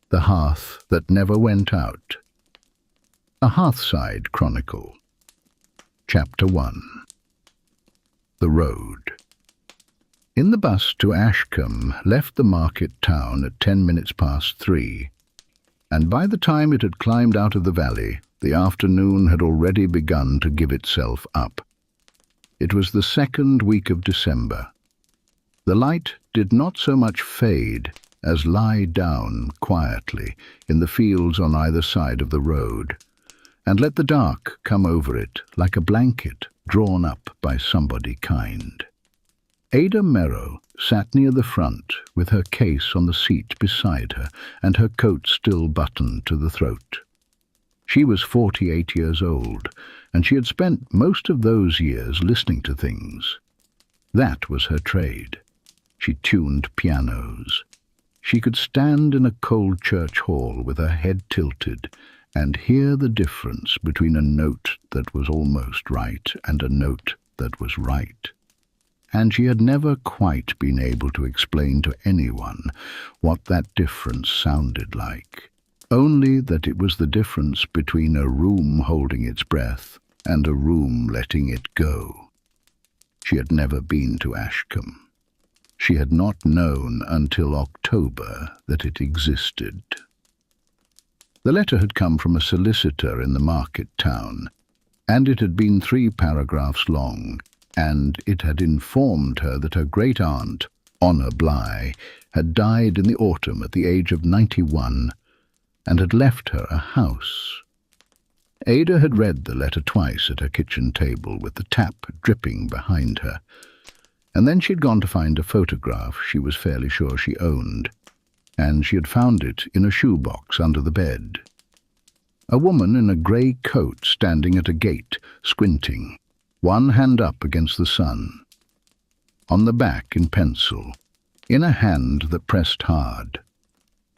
The Hearth That Never Went Out. A Hearthside Chronicle. Chapter 1. The Road. In the bus to Ashcombe left the market town at 3:10, and by the time it had climbed out of the valley, the afternoon had already begun to give itself up. It was the second week of December. The light did not so much fade as lie down quietly in the fields on either side of the road, and let the dark come over it like a blanket drawn up by somebody kind. Ada Merrow sat near the front with her case on the seat beside her and her coat still buttoned to the throat. She was 48 years old, and she had spent most of those years listening to things. That was her trade. She tuned pianos. She could stand in a cold church hall with her head tilted and hear the difference between a note that was almost right and a note that was right. And she had never quite been able to explain to anyone what that difference sounded like, only that it was the difference between a room holding its breath and a room letting it go. She had never been to Ashcombe. She had not known until October that it existed. The letter had come from a solicitor in the market town, and it had been 3 paragraphs long, and it had informed her that her great-aunt, Honor Bly, had died in the autumn at the age of 91, and had left her a house. Ada had read the letter twice at her kitchen table with the tap dripping behind her, and then she had gone to find a photograph she was fairly sure she owned, and she had found it in a shoebox under the bed. A woman in a grey coat standing at a gate, squinting, one hand up against the sun. On the back in pencil, in a hand that pressed hard,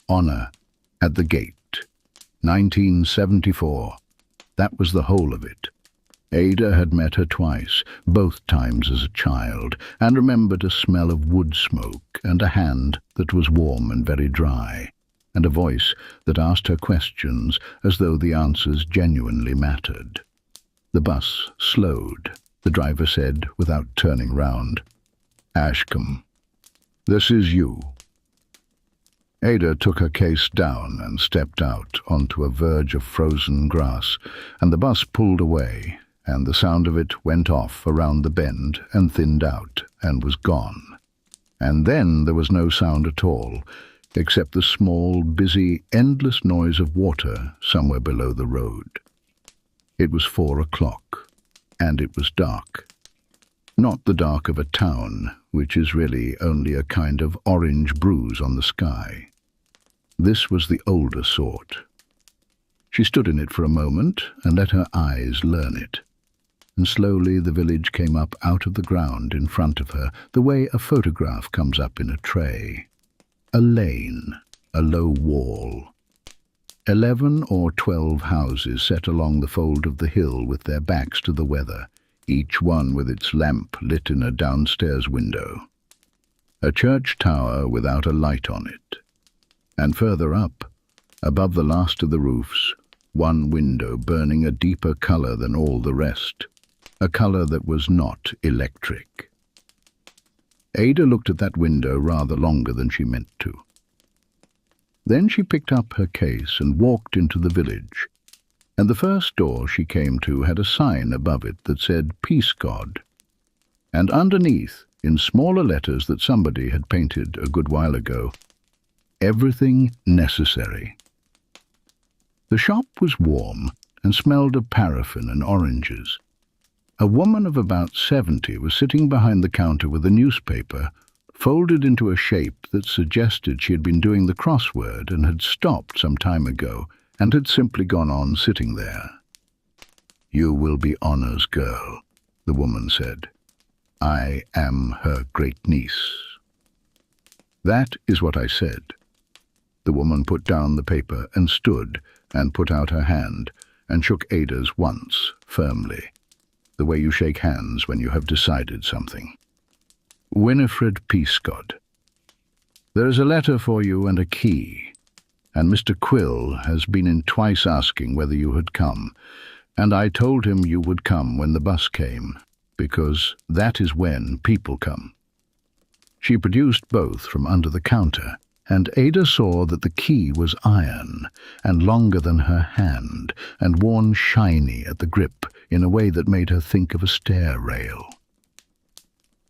Honor at the gate, 1974. That was the whole of it. Ada had met her twice, both times as a child, and remembered a smell of wood smoke and a hand that was warm and very dry, and a voice that asked her questions as though the answers genuinely mattered. The bus slowed. The driver said, without turning round, "Ashcombe, this is you." Ada took her case down and stepped out onto a verge of frozen grass, and the bus pulled away, and the sound of it went off around the bend and thinned out and was gone. And then there was no sound at all, except the small, busy, endless noise of water somewhere below the road. It was 4 o'clock, and it was dark. Not the dark of a town, which is really only a kind of orange bruise on the sky. This was the older sort. She stood in it for a moment and let her eyes learn it. And slowly the village came up out of the ground in front of her, the way a photograph comes up in a tray. A lane, a low wall. 11 or 12 houses set along the fold of the hill with their backs to the weather, each one with its lamp lit in a downstairs window. A church tower without a light on it. And further up, above the last of the roofs, one window burning a deeper colour than all the rest. A colour that was not electric. Ada looked at that window rather longer than she meant to. Then she picked up her case and walked into the village, and the first door she came to had a sign above it that said "Peace God," and underneath, in smaller letters that somebody had painted a good while ago, "Everything necessary." The shop was warm and smelled of paraffin and oranges. A woman of about 70 was sitting behind the counter with a newspaper, folded into a shape that suggested she had been doing the crossword and had stopped some time ago and had simply gone on sitting there. "You will be Honor's girl," the woman said. "I am her great-niece." "That is what I said." The woman put down the paper and stood and put out her hand and shook Ada's once, firmly, the way you shake hands when you have decided something. "Winifred Peascod, there is a letter for you and a key. and Mr. Quill has been in twice asking whether you had come, and I told him you would come when the bus came, because that is when people come." She produced both from under the counter, and Ada saw that the key was iron and longer than her hand and worn shiny at the grip in a way that made her think of a stair rail.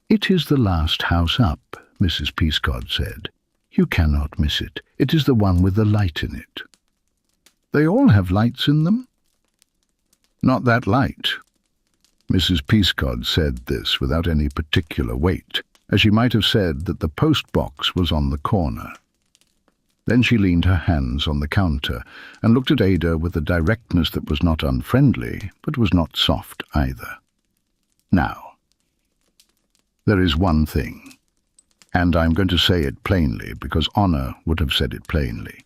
"It is the last house up," Mrs. Peascod said. "You cannot miss it. It is the one with the light in it." "They all have lights in them?" "Not that light." Mrs. Peascod said this without any particular weight, as she might have said that the post-box was on the corner. Then she leaned her hands on the counter and looked at Ada with a directness that was not unfriendly, but was not soft either. "Now, there is one thing, and I'm going to say it plainly because Honor would have said it plainly,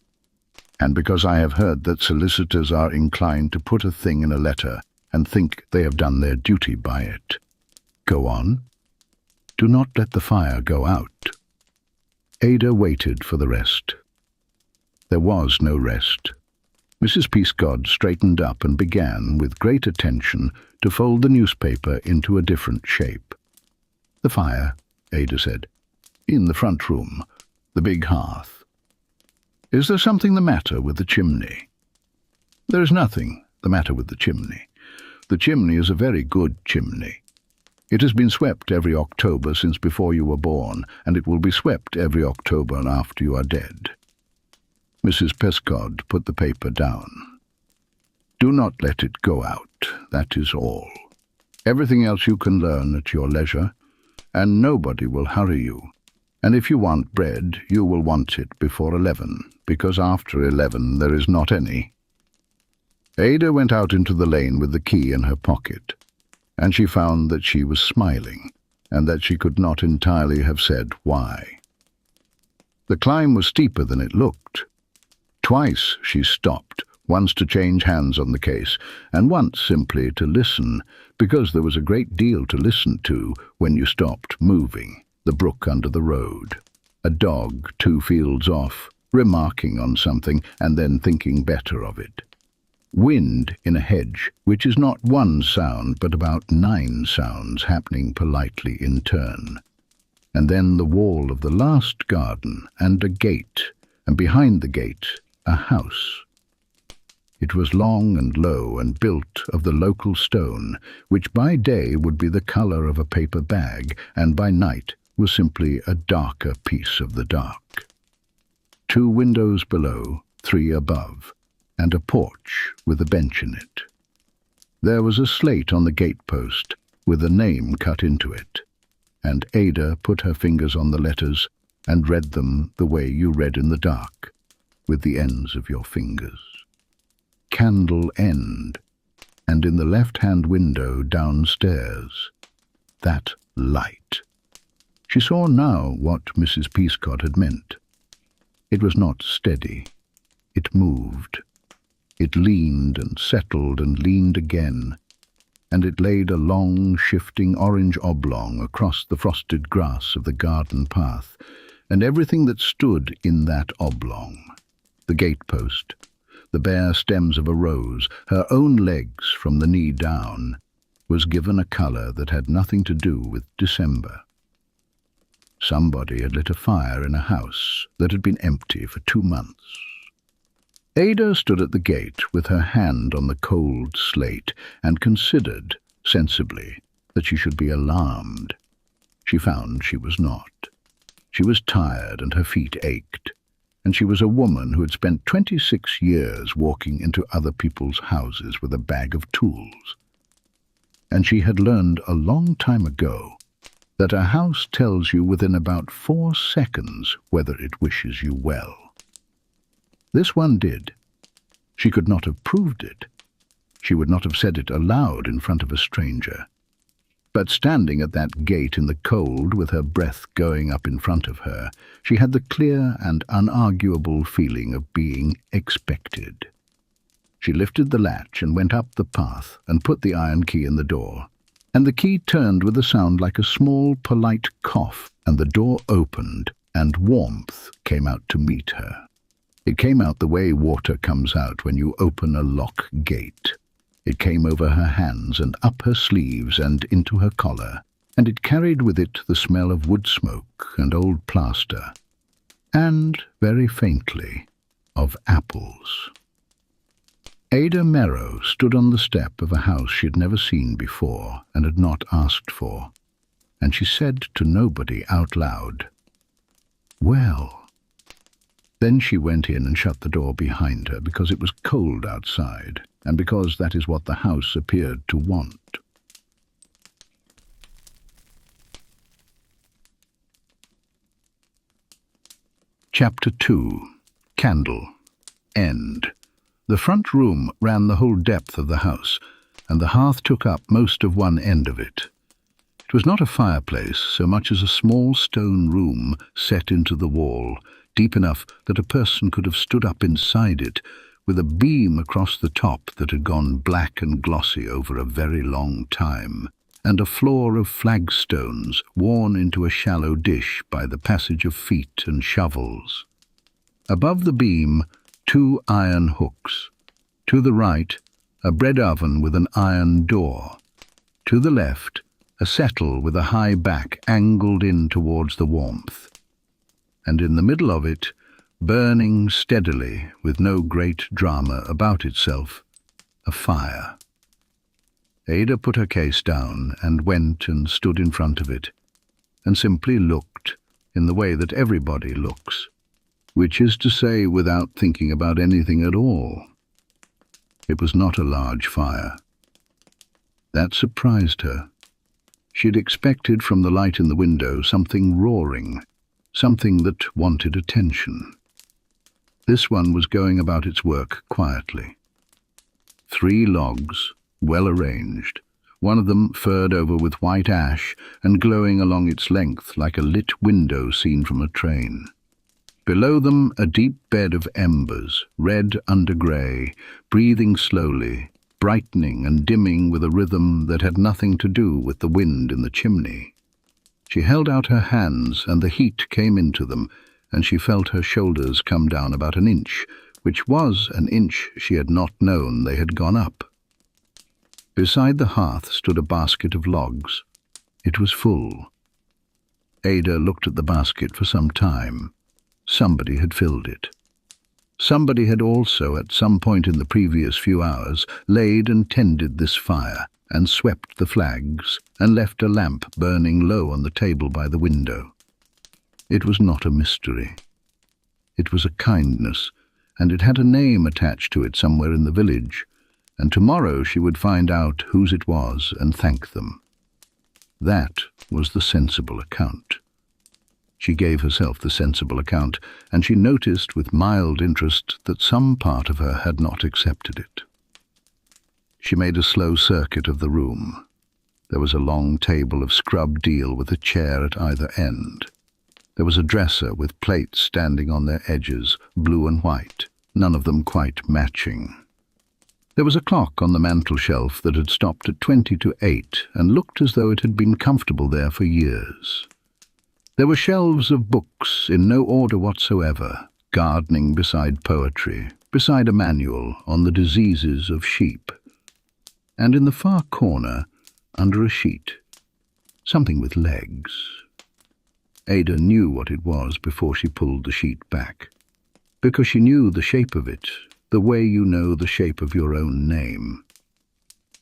and because I have heard that solicitors are inclined to put a thing in a letter and think they have done their duty by it. Go on. Do not let the fire go out." Ada waited for the rest. There was no rest. Mrs. Peascod straightened up and began, with great attention, to fold the newspaper into a different shape. "The fire," Ada said. "In the front room, the big hearth. Is there something the matter with the chimney?" "There is nothing the matter with the chimney. The chimney is a very good chimney. It has been swept every October since before you were born, and it will be swept every October after you are dead." Mrs. Peascod put the paper down. "Do not let it go out, that is all. Everything else you can learn at your leisure, and nobody will hurry you. And if you want bread, you will want it before 11, because after 11 there is not any." Ada went out into the lane with the key in her pocket, and she found that she was smiling, and that she could not entirely have said why. The climb was steeper than it looked. Twice she stopped, once to change hands on the case, and once simply to listen, because there was a great deal to listen to when you stopped moving. The brook under the road, a dog 2 fields off, remarking on something and then thinking better of it. Wind in a hedge, which is not one sound but about 9 sounds happening politely in turn. And then the wall of the last garden, and a gate, and behind the gate a house. It was long and low and built of the local stone, which by day would be the colour of a paper bag, and by night was simply a darker piece of the dark. 2 windows below, 3 above, and a porch with a bench in it. There was a slate on the gate-post with a name cut into it, and Ada put her fingers on the letters and read them the way you read in the dark, with the ends of your fingers. Candle End, and in the left-hand window downstairs, that light. She saw now what Mrs. Peascod had meant. It was not steady. It moved. It leaned and settled and leaned again, and it laid a long, shifting orange oblong across the frosted grass of the garden path, and everything that stood in that oblong, the gate-post, the bare stems of a rose, her own legs from the knee down, was given a colour that had nothing to do with December. Somebody had lit a fire in a house that had been empty for 2 months. Ada stood at the gate with her hand on the cold slate and considered, sensibly, that she should be alarmed. She found she was not. She was tired and her feet ached, and she was a woman who had spent 26 years walking into other people's houses with a bag of tools. And she had learned a long time ago that a house tells you within about 4 seconds whether it wishes you well. This one did. She could not have proved it. She would not have said it aloud in front of a stranger. But standing at that gate in the cold, with her breath going up in front of her, she had the clear and unarguable feeling of being expected. She lifted the latch and went up the path and put the iron key in the door, and the key turned with a sound like a small, polite cough, and the door opened, and warmth came out to meet her. It came out the way water comes out when you open a lock gate. It came over her hands and up her sleeves and into her collar, and it carried with it the smell of wood smoke and old plaster, and, very faintly, of apples. Ada Merrow stood on the step of a house she had never seen before and had not asked for, and she said to nobody out loud, "Well." Then she went in and shut the door behind her because it was cold outside, and because that is what the house appeared to want. Chapter 2. Candle. End. The front room ran the whole depth of the house, and the hearth took up most of one end of it. It was not a fireplace so much as a small stone room set into the wall, deep enough that a person could have stood up inside it, with a beam across the top that had gone black and glossy over a very long time, and a floor of flagstones worn into a shallow dish by the passage of feet and shovels. Above the beam, 2 iron hooks. To the right, a bread oven with an iron door. To the left, a settle with a high back angled in towards the warmth. And in the middle of it, burning steadily, with no great drama about itself, a fire. Ada put her case down and went and stood in front of it, and simply looked in the way that everybody looks, which is to say without thinking about anything at all. It was not a large fire. That surprised her. She had expected from the light in the window something roaring, something that wanted attention. This one was going about its work quietly. 3 logs, well arranged, one of them furred over with white ash and glowing along its length like a lit window seen from a train. Below them a deep bed of embers, red under grey, breathing slowly, brightening and dimming with a rhythm that had nothing to do with the wind in the chimney. She held out her hands, and the heat came into them, and she felt her shoulders come down about an inch, which was an inch she had not known they had gone up. Beside the hearth stood a basket of logs. It was full. Ada looked at the basket for some time. Somebody had filled it. Somebody had also, at some point in the previous few hours, laid and tended this fire, and swept the flags, and left a lamp burning low on the table by the window. It was not a mystery. It was a kindness, and it had a name attached to it somewhere in the village, and tomorrow she would find out whose it was and thank them. That was the sensible account. She gave herself the sensible account, and she noticed with mild interest that some part of her had not accepted it. She made a slow circuit of the room. There was a long table of scrub deal with a chair at either end. There was a dresser with plates standing on their edges, blue and white, none of them quite matching. There was a clock on the mantel-shelf that had stopped at 20 to 8 and looked as though it had been comfortable there for years. There were shelves of books in no order whatsoever, gardening beside poetry, beside a manual on the diseases of sheep. And in the far corner, under a sheet, something with legs. Ada knew what it was before she pulled the sheet back, because she knew the shape of it, the way you know the shape of your own name.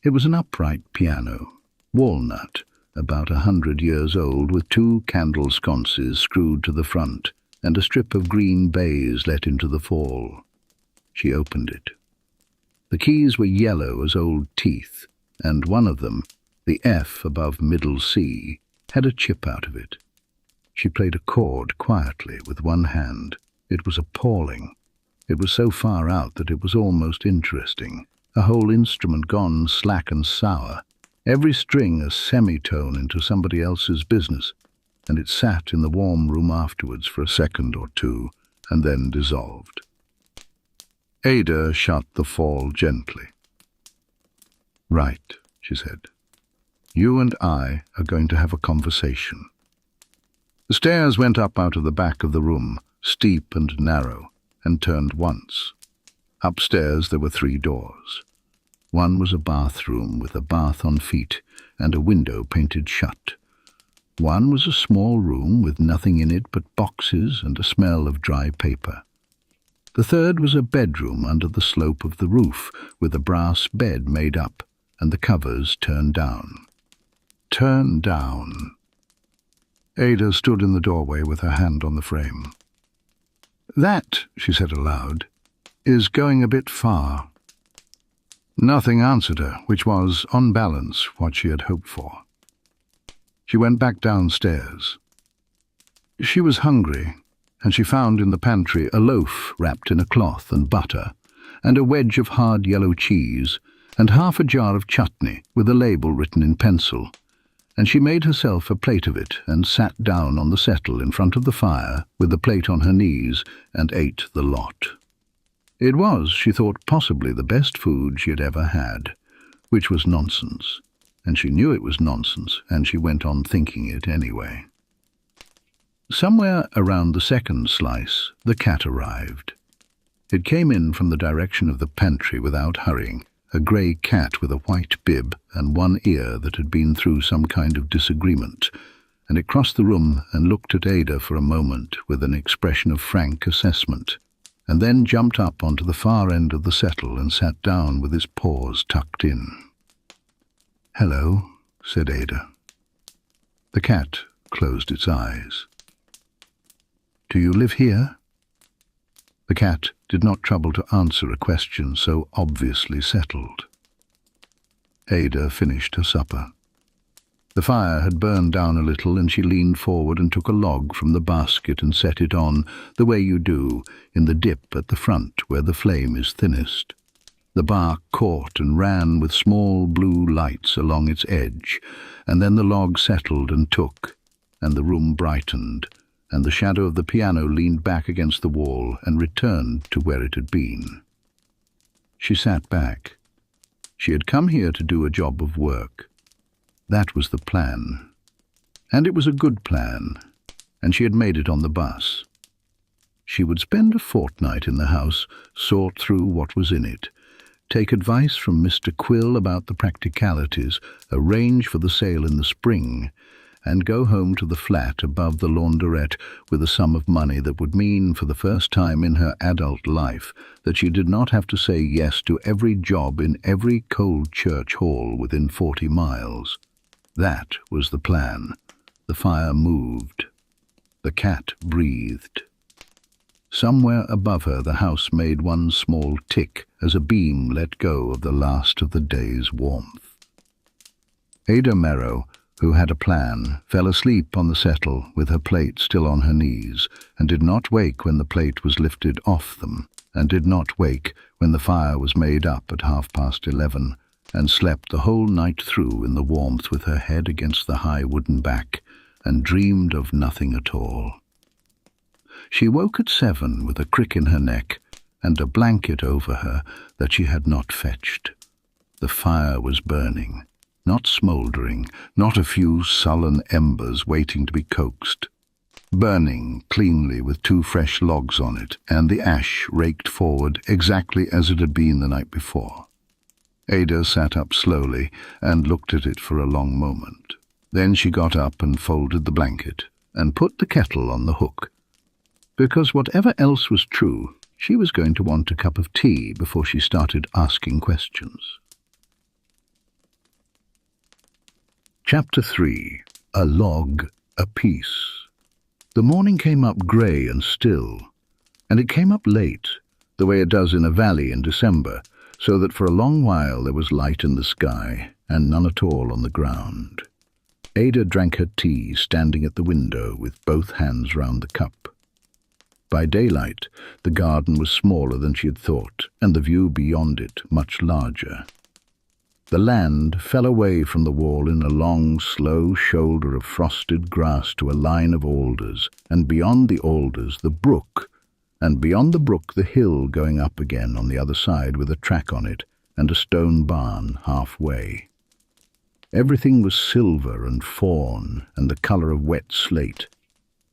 It was an upright piano, walnut, about 100 years old, with 2 candle sconces screwed to the front, and a strip of green baize let into the fall. She opened it. The keys were yellow as old teeth, and one of them, the F above middle C, had a chip out of it. She played a chord quietly with one hand. It was appalling. It was so far out that it was almost interesting. A whole instrument gone slack and sour, every string a semitone into somebody else's business, and it sat in the warm room afterwards for a second or 2, and then dissolved. Ada shut the fall gently. "Right," she said. "You and I are going to have a conversation." The stairs went up out of the back of the room, steep and narrow. and turned once. Upstairs there were 3 doors. One was a bathroom with a bath en feet and a window painted shut. One was a small room with nothing in it but boxes and a smell of dry paper. The third was a bedroom under the slope of the roof, with a brass bed made up and the covers turned down. Turned down. Ada stood in the doorway with her hand on the frame. "That," she said aloud, "is going a bit far." Nothing answered her, which was, on balance, what she had hoped for. She went back downstairs. She was hungry, and she found in the pantry a loaf wrapped in a cloth and butter, and a wedge of hard yellow cheese, and half a jar of chutney with a label written in pencil, and she made herself a plate of it and sat down on the settle in front of the fire with the plate on her knees and ate the lot. It was, she thought, possibly the best food she had ever had, which was nonsense, and she knew it was nonsense, and she went on thinking it anyway. Somewhere around the second slice, the cat arrived. It came in from the direction of the pantry without hurrying, a grey cat with a white bib and one ear that had been through some kind of disagreement, and it crossed the room and looked at Ada for a moment with an expression of frank assessment, and then jumped up onto the far end of the settle and sat down with its paws tucked in. "Hello," said Ada. The cat closed its eyes. "Do you live here?" The cat did not trouble to answer a question so obviously settled. Ada finished her supper. The fire had burned down a little, and she leaned forward and took a log from the basket and set it on, the way you do, in the dip at the front where the flame is thinnest. The bark caught and ran with small blue lights along its edge, and then the log settled and took, and the room brightened, and the shadow of the piano leaned back against the wall and returned to where it had been. She sat back. She had come here to do a job of work. That was the plan. And it was a good plan, and she had made it on the bus. She would spend a fortnight in the house, sort through what was in it, take advice from Mr. Quill about the practicalities, arrange for the sale in the spring, and go home to the flat above the launderette with a sum of money that would mean, for the first time in her adult life, that she did not have to say yes to every job in every cold church hall within 40 miles. That was the plan. The fire moved. The cat breathed. Somewhere above her the house made one small tick as a beam let go of the last of the day's warmth. Ada Merrow, who had a plan, fell asleep on the settle with her plate still on her knees, and did not wake when the plate was lifted off them, and did not wake when the fire was made up at 11:30, and slept the whole night through in the warmth with her head against the high wooden back, and dreamed of nothing at all. She woke at 7 with a crick in her neck and a blanket over her that she had not fetched. The fire was burning, not smouldering, not a few sullen embers waiting to be coaxed. Burning cleanly with 2 fresh logs on it, and the ash raked forward exactly as it had been the night before. Ada sat up slowly and looked at it for a long moment. Then she got up and folded the blanket and put the kettle on the hook, because whatever else was true, she was going to want a cup of tea before she started asking questions. Chapter 3. A Log Apiece. The morning came up grey and still, and it came up late, the way it does in a valley in December, so that for a long while there was light in the sky and none at all on the ground. Ada drank her tea standing at the window with both hands round the cup. By daylight the garden was smaller than she had thought, and the view beyond it much larger. The land fell away from the wall in a long, slow shoulder of frosted grass to a line of alders, and beyond the alders the brook, and beyond the brook the hill going up again on the other side with a track on it and a stone barn halfway. Everything was silver and fawn and the colour of wet slate.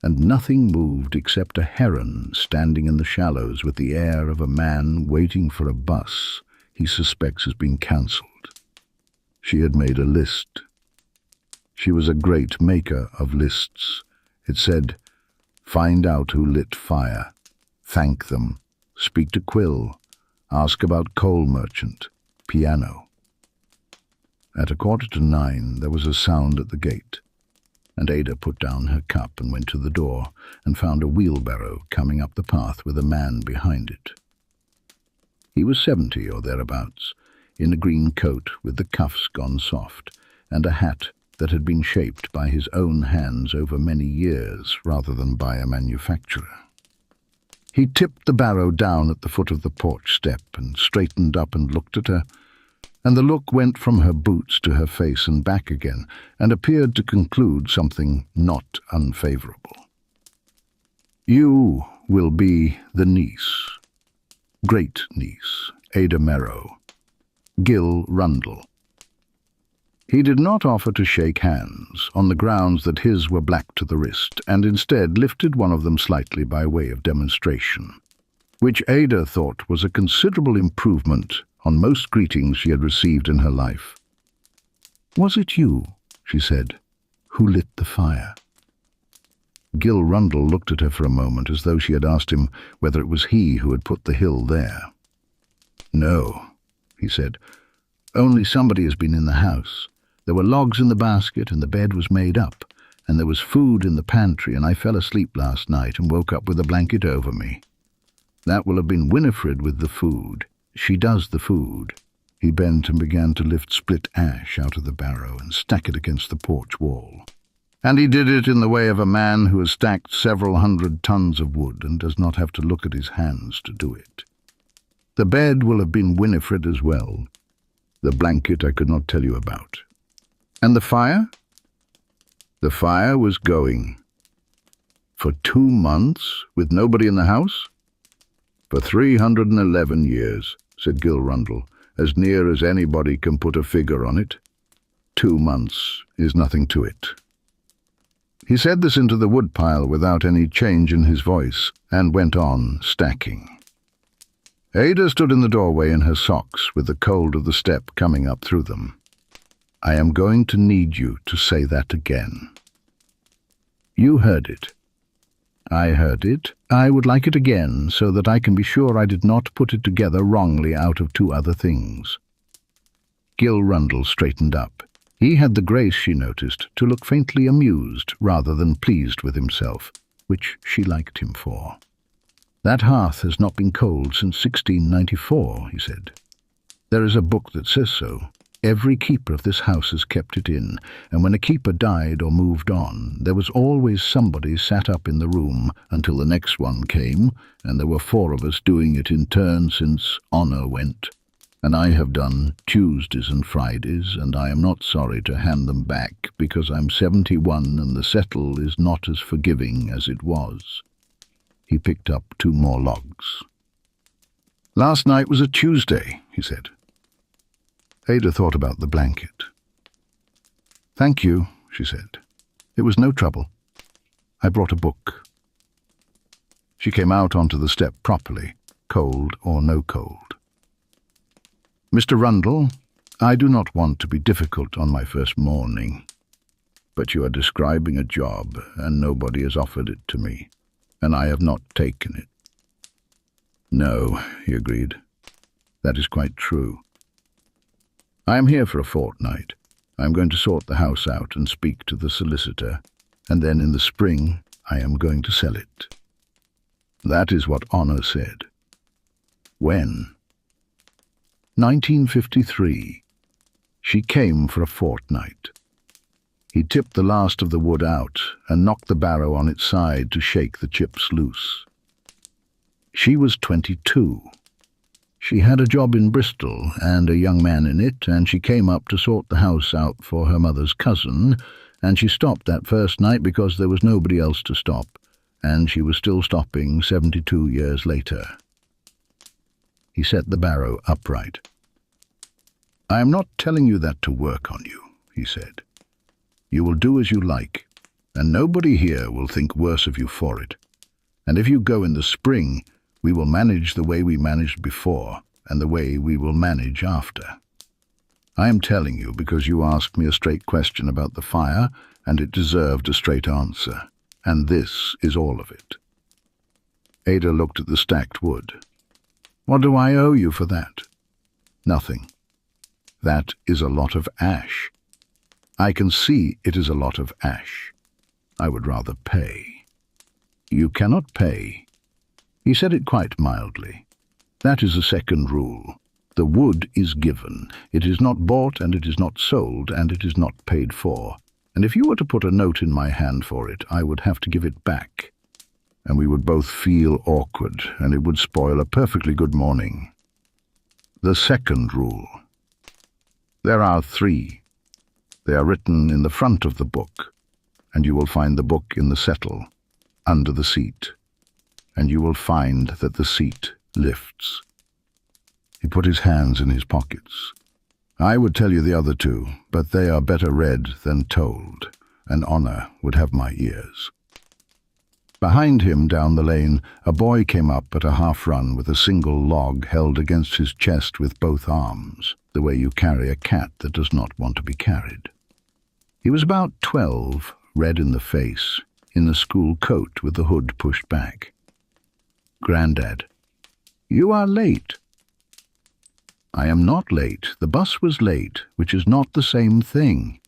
and nothing moved except a heron standing in the shallows with the air of a man waiting for a bus he suspects has been cancelled. She had made a list. She was a great maker of lists. It said, find out who lit fire, thank them, speak to Quill, ask about coal merchant, piano. At 9:15 there was a sound at the gate, and Ada put down her cup and went to the door and found a wheelbarrow coming up the path with a man behind it. He was 70 or thereabouts, in a green coat with the cuffs gone soft, and a hat that had been shaped by his own hands over many years rather than by a manufacturer. He tipped the barrow down at the foot of the porch step and straightened up and looked at her, and the look went from her boots to her face and back again, and appeared to conclude something not unfavourable. You will be the niece, great niece, Ada Merrow, Gil Rundle. He did not offer to shake hands, on the grounds that his were black to the wrist, and instead lifted one of them slightly by way of demonstration, which Ada thought was a considerable improvement on most greetings she had received in her life. "Was it you," she said, "who lit the fire?" Gil Rundle looked at her for a moment as though she had asked him whether it was he who had put the hill there. "No," he said, "only somebody has been in the house. There were logs in the basket and the bed was made up, and there was food in the pantry, and I fell asleep last night and woke up with a blanket over me. That will have been Winifred with the food. She does the food." He bent and began to lift split ash out of the barrow and stack it against the porch wall. And he did it in the way of a man who has stacked several 100 tons of wood and does not have to look at his hands to do it. The bed will have been Winifred as well. The blanket I could not tell you about. And the fire? The fire was going. For 2 months, with nobody in the house? For 311 years, said Gil Rundle, as near as anybody can put a figure on it. 2 months is nothing to it. He said this into the woodpile without any change in his voice, and went on stacking. Ada stood in the doorway in her socks, with the cold of the step coming up through them. "I am going to need you to say that again." "You heard it." "I heard it. I would like it again, so that I can be sure I did not put it together wrongly out of 2 other things." Gil Rundle straightened up. He had the grace, she noticed, to look faintly amused rather than pleased with himself, which she liked him for. "That hearth has not been cold since 1694, he said. "There is a book that says so. Every keeper of this house has kept it in, and when a keeper died or moved on, there was always somebody sat up in the room until the next one came, and there were 4 of us doing it in turn since Honour went. And I have done Tuesdays and Fridays, and I am not sorry to hand them back, because I'm 71 and the settle is not as forgiving as it was." He picked up 2 more logs. "Last night was a Tuesday," he said. Ada thought about the blanket. "Thank you," she said. "It was no trouble. I brought a book." She came out onto the step properly, cold or no cold. "Mr. Rundle, I do not want to be difficult on my first morning, but you are describing a job and nobody has offered it to me, and I have not taken it." "No," he agreed. "That is quite true. I am here for a fortnight. I am going to sort the house out and speak to the solicitor, and then in the spring I am going to sell it." That is what Honour said. When? 1953. She came for a fortnight. He tipped the last of the wood out and knocked the barrow on its side to shake the chips loose. She was 22. She had a job in Bristol and a young man in it, and she came up to sort the house out for her mother's cousin, and she stopped that first night because there was nobody else to stop, and she was still stopping 72 years later. He set the barrow upright. "I am not telling you that to work on you," he said. "You will do as you like. and nobody here will think worse of you for it. And if you go in the spring, we will manage the way we managed before, and the way we will manage after. I am telling you because you asked me a straight question about the fire, and it deserved a straight answer, and this is all of it." Ada looked at the stacked wood. "What do I owe you for that?" "Nothing. That is a lot of ash. I can see it is a lot of ash. I would rather pay." "You cannot pay." He said it quite mildly. "That is the second rule. The wood is given. It is not bought, and it is not sold, and it is not paid for. And if you were to put a note in my hand for it, I would have to give it back. And we would both feel awkward, and it would spoil a perfectly good morning." "The second rule." "There are 3. They are written in the front of the book, and you will find the book in the settle, under the seat, and you will find that the seat lifts." He put his hands in his pockets. "I would tell you the other 2, but they are better read than told, and honor would have my ears." Behind him, down the lane, a boy came up at a half-run with a single log held against his chest with both arms, the way you carry a cat that does not want to be carried. He was about 12, red in the face, in a school coat with the hood pushed back. "Grandad." "You are late." "I am not late. The bus was late, which is not the same thing."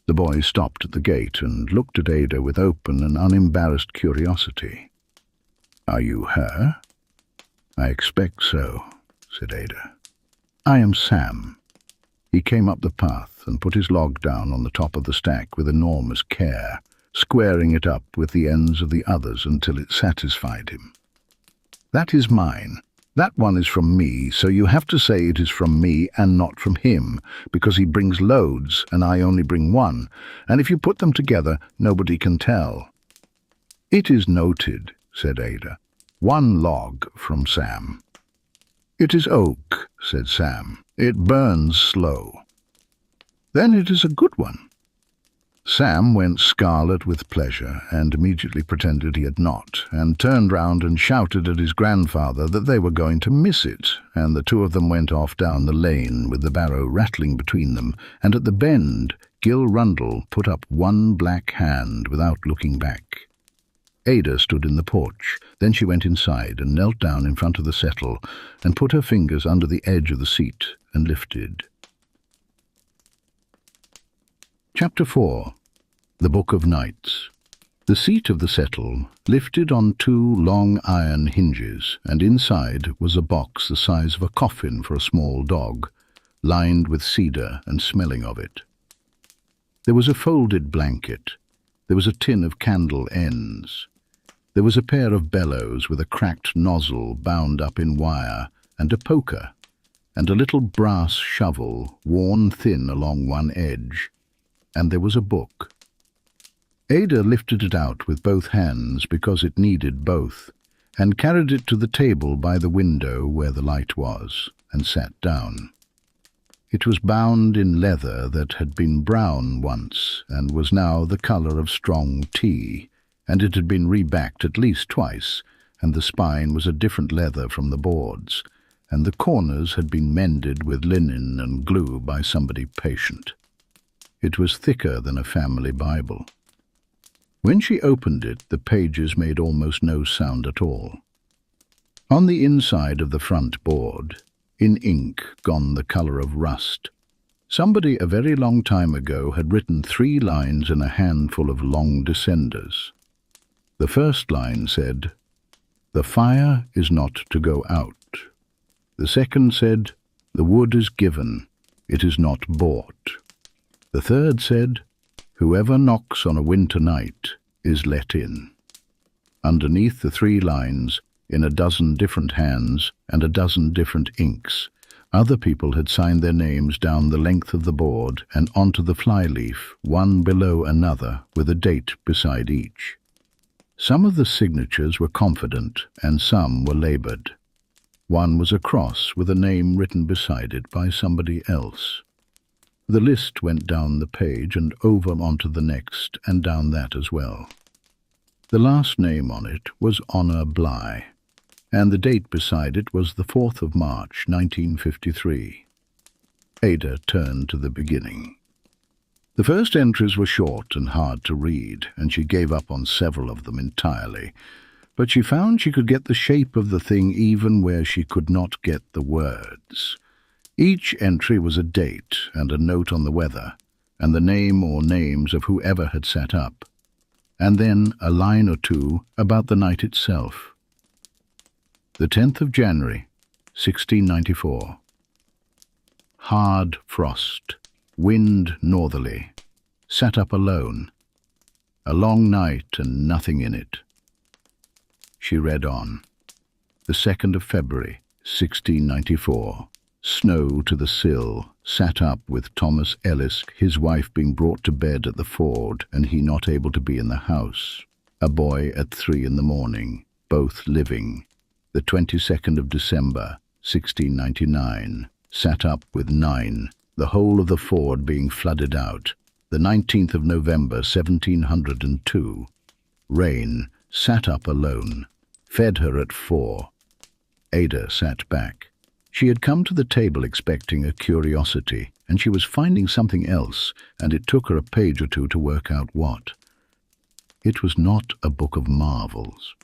The boy stopped at the gate and looked at Ada with open and unembarrassed curiosity. "Are you her?" "I expect so," said Ada. "I am Sam." He came up the path and put his log down on the top of the stack with enormous care, squaring it up with the ends of the others until it satisfied him. "That is mine. That one is from me, so you have to say it is from me and not from him, because he brings loads and I only bring one, and if you put them together, nobody can tell." "It is noted," said Ada. "1 log from Sam." "It is oak," said Sam. "It burns slow." "Then it is a good one." Sam went scarlet with pleasure and immediately pretended he had not, and turned round and shouted at his grandfather that they were going to miss it, and the 2 of them went off down the lane with the barrow rattling between them, and at the bend Gil Rundle put up one black hand without looking back. Ada stood in the porch. Then she went inside and knelt down in front of the settle and put her fingers under the edge of the seat and lifted. Chapter 4. The Book of Nights. The seat of the settle lifted on 2 long iron hinges, and inside was a box the size of a coffin for a small dog, lined with cedar and smelling of it. There was a folded blanket. There was a tin of candle ends. There was a pair of bellows with a cracked nozzle bound up in wire, and a poker, and a little brass shovel worn thin along one edge. And there was a book. Ada lifted it out with both hands because it needed both, and carried it to the table by the window where the light was, and sat down. It was bound in leather that had been brown once, and was now the colour of strong tea, and it had been rebacked at least twice, and the spine was a different leather from the boards, and the corners had been mended with linen and glue by somebody patient. It was thicker than a family Bible. When she opened it, the pages made almost no sound at all. On the inside of the front board, in ink gone the colour of rust, somebody a very long time ago had written 3 lines in a handful of long descenders. The first line said, "The fire is not to go out." The second said, "The wood is given, it is not bought." The third said, "Whoever knocks on a winter night is let in." Underneath the 3 lines, in a dozen different hands and a dozen different inks, other people had signed their names down the length of the board and onto the flyleaf, one below another, with a date beside each. Some of the signatures were confident and some were laboured. One was a cross with a name written beside it by somebody else. The list went down the page and over onto the next and down that as well. The last name on it was Honor Bly, and the date beside it was the 4th of March, 1953. Ada turned to the beginning. The first entries were short and hard to read, and she gave up on several of them entirely, but she found she could get the shape of the thing even where she could not get the words. Each entry was a date and a note on the weather, and the name or names of whoever had sat up, and then a line or two about the night itself. The 10th of January, 1694. Hard frost, wind northerly, sat up alone. A long night and nothing in it. She read on. The 2nd of February, 1694. Snow to the sill, sat up with Thomas Ellis, his wife being brought to bed at the ford and he not able to be in the house. A boy at 3 in the morning, both living. The 22nd of December, 1699. Sat up with 9, the whole of the ford being flooded out. The 19th of November, 1702. Rain, sat up alone. Fed her at 4. Ada sat back. She had come to the table expecting a curiosity, and she was finding something else, and it took her a page or two to work out what. It was not a book of marvels.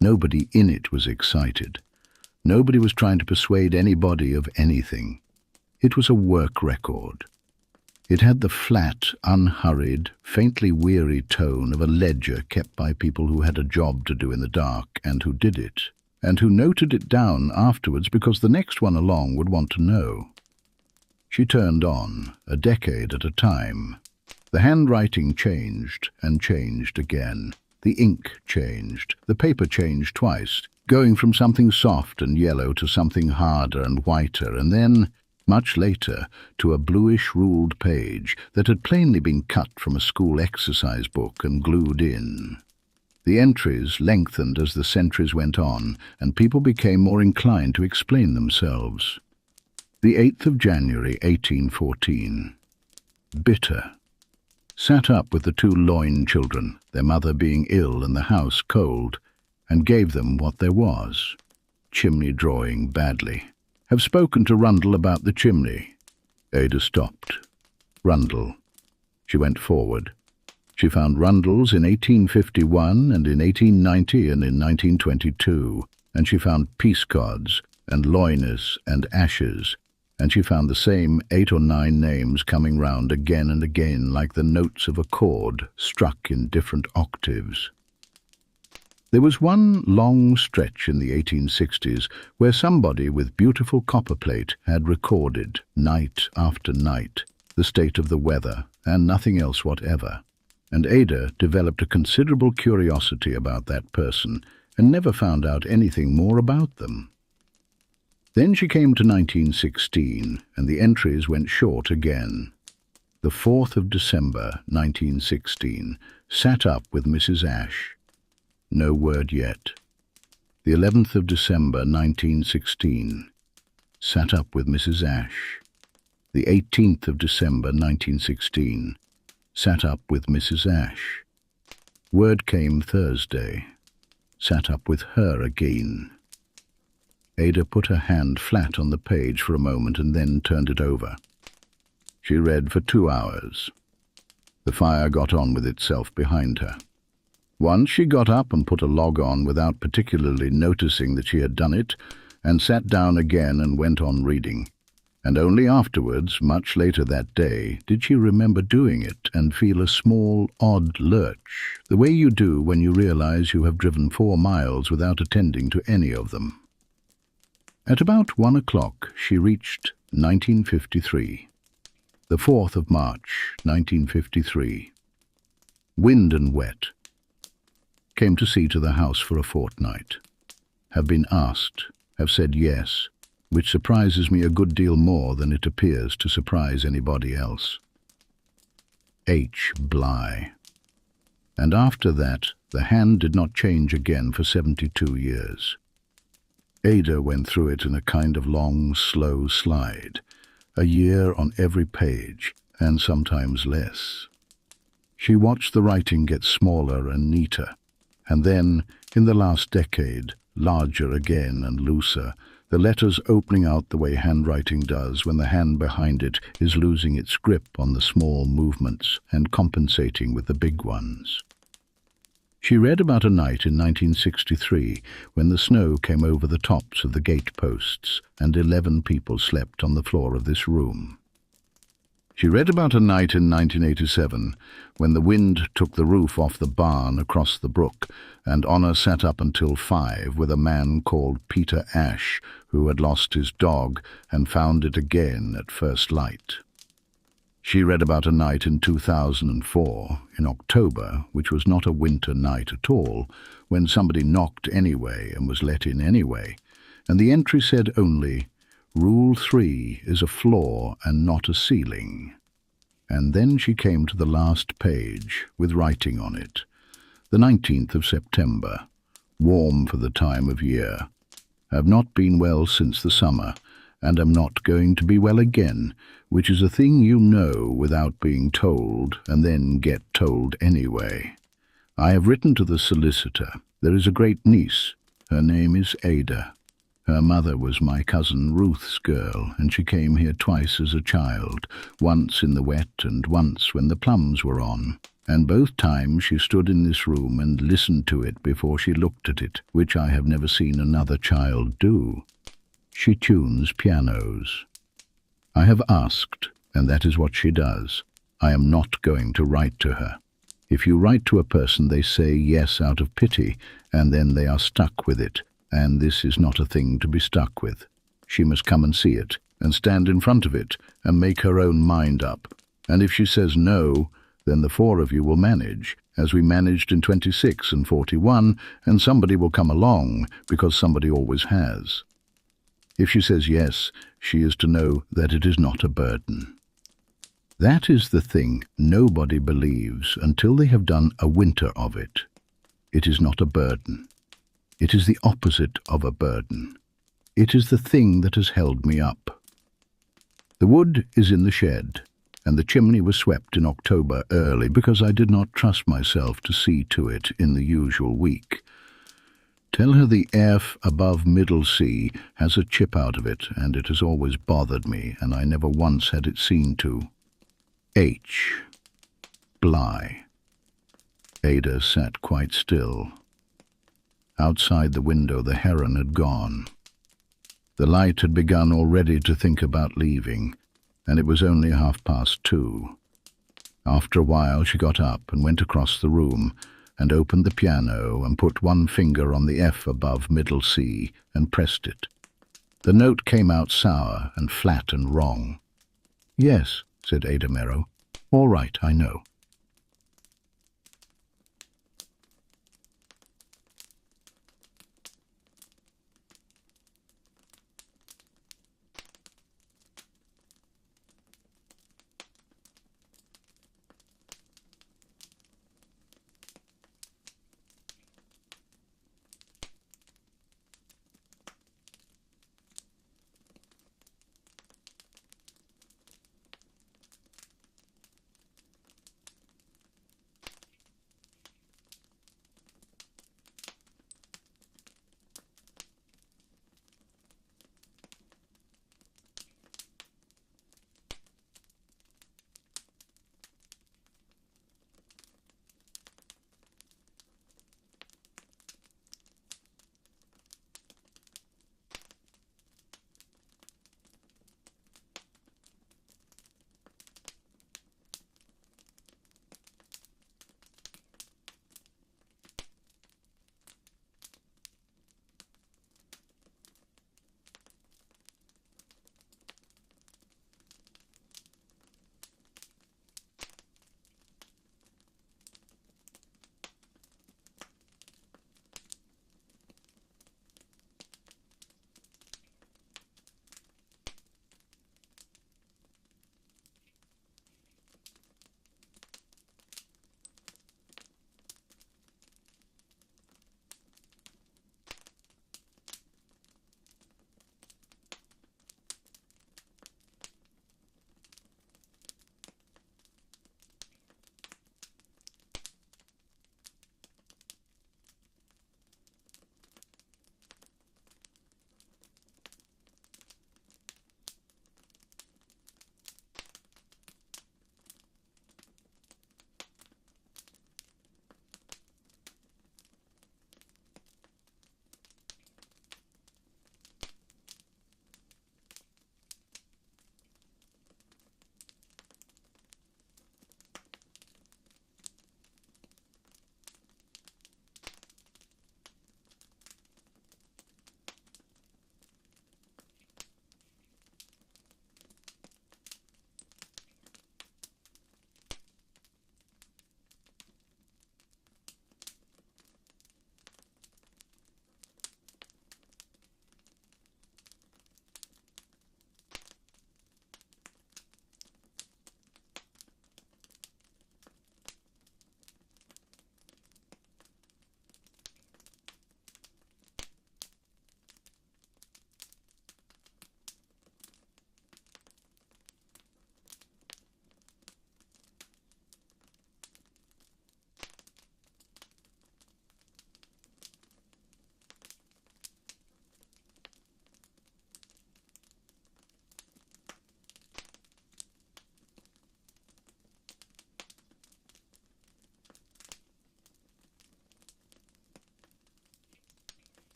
Nobody in it was excited. Nobody was trying to persuade anybody of anything. It was a work record. It had the flat, unhurried, faintly weary tone of a ledger kept by people who had a job to do in the dark and who did it, and who noted it down afterwards because the next one along would want to know. She turned on, a decade at a time. The handwriting changed and changed again. The ink changed. The paper changed twice, going from something soft and yellow to something harder and whiter, and then, much later, to a bluish-ruled page that had plainly been cut from a school exercise book and glued in. The entries lengthened as the centuries went on, and people became more inclined to explain themselves. The 8th of January, 1814. Bitter. Sat up with the 2 Loyne children, their mother being ill and the house cold, and gave them what there was. Chimney drawing badly. Have spoken to Rundle about the chimney. Ada stopped. Rundle. She went forward. She found Rundles in 1851 and in 1890 and in 1922, and she found Peascods and Loyness and Ashes, and she found the same 8 or 9 names coming round again and again like the notes of a chord struck in different octaves. There was one long stretch in the 1860s where somebody with beautiful copperplate had recorded, night after night, the state of the weather and nothing else whatever. And Ada developed a considerable curiosity about that person and never found out anything more about them. Then she came to 1916, and the entries went short again. The 4th of December, 1916, sat up with Mrs. Ash. No word yet. The 11th of December, 1916, sat up with Mrs. Ash. The 18th of December, 1916, sat up with Mrs. Ash. Word came Thursday. Sat up with her again. Ada put her hand flat on the page for a moment and then turned it over. She read for 2 hours. The fire got on with itself behind her. Once she got up and put a log on without particularly noticing that she had done it, and sat down again and went on reading. And only afterwards, much later that day, did she remember doing it and feel a small, odd lurch, the way you do when you realize you have driven 4 miles without attending to any of them. At about 1 o'clock she reached 1953. The 4th of March, 1953. Wind and wet. Came to see to the house for a fortnight. Have been asked, have said yes, which surprises me a good deal more than it appears to surprise anybody else. H. Bly. And after that, the hand did not change again for 72 years. Ada went through it in a kind of long, slow slide. a year on every page, and sometimes less. She watched the writing get smaller and neater, and then, in the last decade, larger again and looser, the letters opening out the way handwriting does when the hand behind it is losing its grip on the small movements and compensating with the big ones. She read about a night in 1963 when the snow came over the tops of the gate posts and 11 people slept on the floor of this room. She read about a night in 1987 when the wind took the roof off the barn across the brook, and Honor sat up until 5 with a man called Peter Ash, who had lost his dog and found it again at first light. She read about a night in 2004, in October, which was not a winter night at all, when somebody knocked anyway and was let in anyway, and the entry said only, "Rule 3 is a floor and not a ceiling." And then she came to the last page, with writing on it. The 19th of September. Warm for the time of year. Have not been well since the summer, and am not going to be well again, which is a thing you know without being told, and then get told anyway. I have written to the solicitor. There is a great niece. Her name is Ada. Her mother was my cousin Ruth's girl, and she came here twice as a child, once in the wet and once when the plums were on. And both times she stood in this room and listened to it before she looked at it, which I have never seen another child do. She tunes pianos. I have asked, and that is what she does. I am not going to write to her. If you write to a person, they say yes out of pity, and then they are stuck with it. And this is not a thing to be stuck with. She must come and see it, and stand in front of it, and make her own mind up. And if she says no, then the 4 of you will manage, as we managed in 26 and 41, and somebody will come along, because somebody always has. If she says yes, she is to know that it is not a burden. That is the thing nobody believes until they have done a winter of it. It is not a burden. It is the opposite of a burden. It is the thing that has held me up. The wood is in the shed, and the chimney was swept in October early because I did not trust myself to see to it in the usual week. Tell her the F above middle C has a chip out of it, and it has always bothered me, and I never once had it seen to. H. Bly. Ada sat quite still. Outside the window the heron had gone. The light had begun already to think about leaving, and it was only 2:30. After a while she got up and went across the room and opened the piano and put one finger on the F above middle C and pressed it. The note came out sour and flat and wrong. "Yes," said Ada Merrow. "All right, I know."